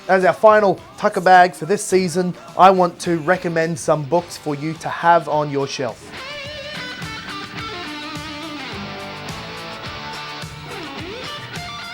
as our final tucker bag for this season, I want to recommend some books for you to have on your shelf.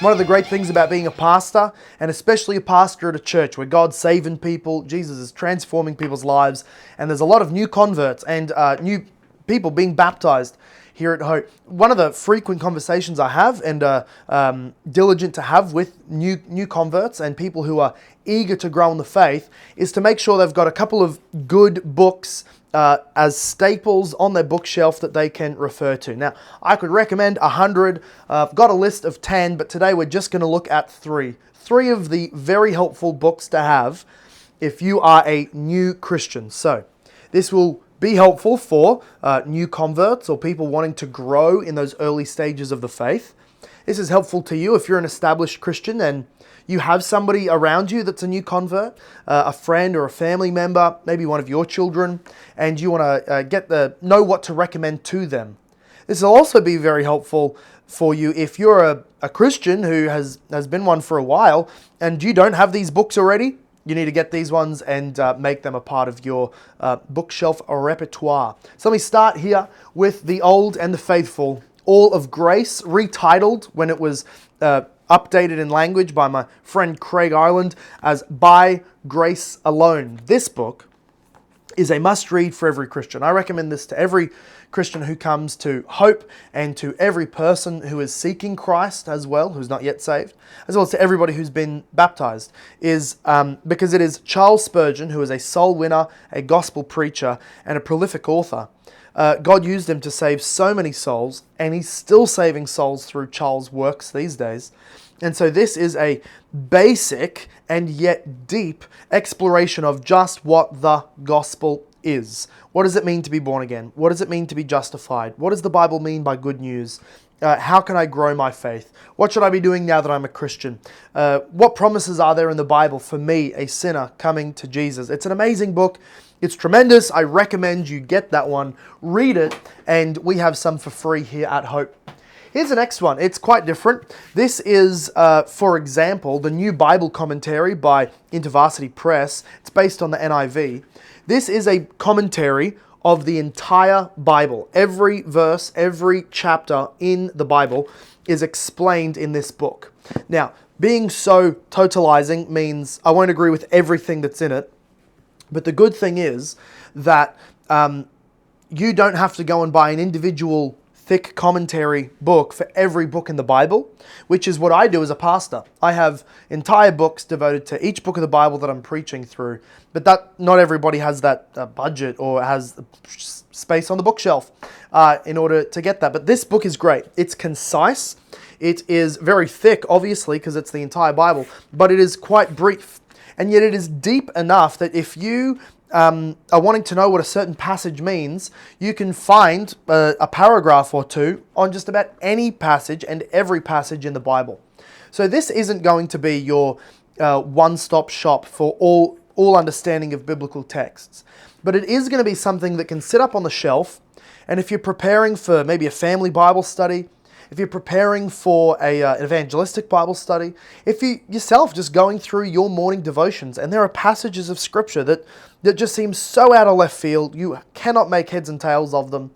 One of the great things about being a pastor, and especially a pastor at a church where God's saving people, Jesus is transforming people's lives, and there's a lot of new converts and new people being baptized here at Hope. One of the frequent conversations I have and diligent to have with new converts and people who are eager to grow in the faith is to make sure they've got a couple of good books as staples on their bookshelf that they can refer to. Now, I could recommend 100. I've got a list of 10, but today we're just going to look at three. Three of the very helpful books to have if you are a new Christian. So, this will be helpful for new converts or people wanting to grow in those early stages of the faith. This is helpful to you if you're an established Christian and you have somebody around you that's a new convert, a friend or a family member, maybe one of your children, and you want to know what to recommend to them. This will also be very helpful for you if you're a Christian who has been one for a while and you don't have these books already. You need to get these ones and make them a part of your bookshelf repertoire. So let me start here with The Old and the Faithful, All of Grace, retitled when it was updated in language by my friend Craig Ireland as By Grace Alone. This book is a must-read for every Christian. I recommend this to every Christian who comes to Hope and to every person who is seeking Christ as well, who's not yet saved, as well as to everybody who's been baptized, because it is Charles Spurgeon, who is a soul winner, a gospel preacher, and a prolific author. God used him to save so many souls, and he's still saving souls through Charles' works these days. And so this is a basic and yet deep exploration of just what the gospel is. What does it mean to be born again? What does it mean to be justified? What does the Bible mean by good news? How can I grow my faith? What should I be doing now that I'm a Christian? What promises are there in the Bible for me, a sinner, coming to Jesus? It's an amazing book. It's tremendous. I recommend you get that one, read it, and we have some for free here at Hope. Here's the next one. It's quite different. This is, for example, the New Bible Commentary by InterVarsity Press. It's based on the NIV. This is a commentary of the entire Bible. Every verse, every chapter in the Bible is explained in this book. Now, being so totalizing means I won't agree with everything that's in it, but the good thing is that you don't have to go and buy an individual thick commentary book for every book in the Bible, which is what I do as a pastor. I have entire books devoted to each book of the Bible that I'm preaching through, but that not everybody has that budget or has space on the bookshelf in order to get that. But this book is great. It's concise. It is very thick, obviously, because it's the entire Bible, but it is quite brief. And yet it is deep enough that if you are wanting to know what a certain passage means, you can find a paragraph or two on just about any passage and every passage in the Bible. So this isn't going to be your one-stop shop for all understanding of biblical texts. But it is going to be something that can sit up on the shelf, and if you're preparing for maybe a family Bible study, if you're preparing for an evangelistic Bible study, if you yourself just going through your morning devotions and there are passages of Scripture that just seem so out of left field, you cannot make heads and tails of them,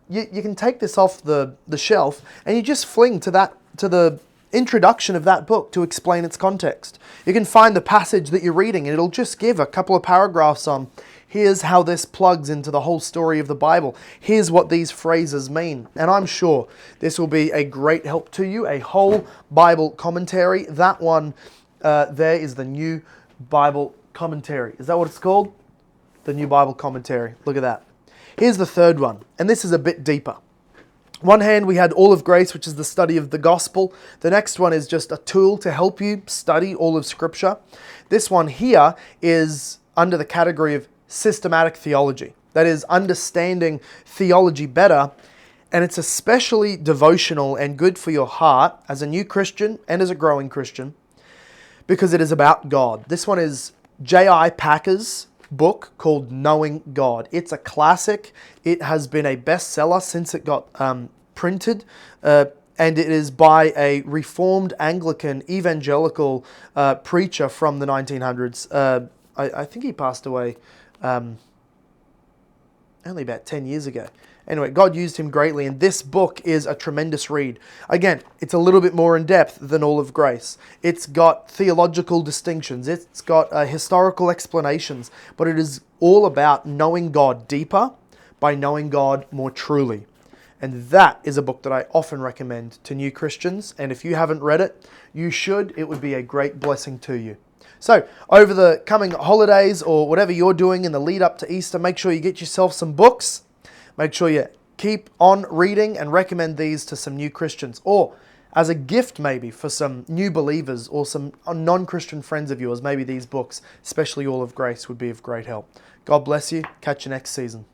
you can take this off the shelf and you just fling to the introduction of that book to explain its context. You can find the passage that you're reading and it'll just give a couple of paragraphs on here's how this plugs into the whole story of the Bible. Here's what these phrases mean. And I'm sure this will be a great help to you, a whole Bible commentary. That one there is the New Bible Commentary. Is that what it's called? The New Bible Commentary. Look at that. Here's the third one, and this is a bit deeper. One hand, we had All of Grace, which is the study of the gospel. The next one is just a tool to help you study all of Scripture. This one here is under the category of systematic theology. That is, understanding theology better, and it's especially devotional and good for your heart as a new Christian and as a growing Christian because it is about God. This one is J.I. Packer's book called Knowing God. It's a classic. It has been a bestseller since it got printed. and it is by a Reformed Anglican evangelical preacher from the 1900s. I think he passed away only about 10 years ago. Anyway, God used him greatly, and this book is a tremendous read. Again, it's a little bit more in depth than All of Grace. It's got theological distinctions. It's got historical explanations, but it is all about knowing God deeper by knowing God more truly. And that is a book that I often recommend to new Christians. And if you haven't read it, you should. It would be a great blessing to you. So, over the coming holidays or whatever you're doing in the lead up to Easter, make sure you get yourself some books. Make sure you keep on reading and recommend these to some new Christians, or as a gift maybe for some new believers or some non-Christian friends of yours. Maybe these books, especially All of Grace, would be of great help. God bless you. Catch you next season.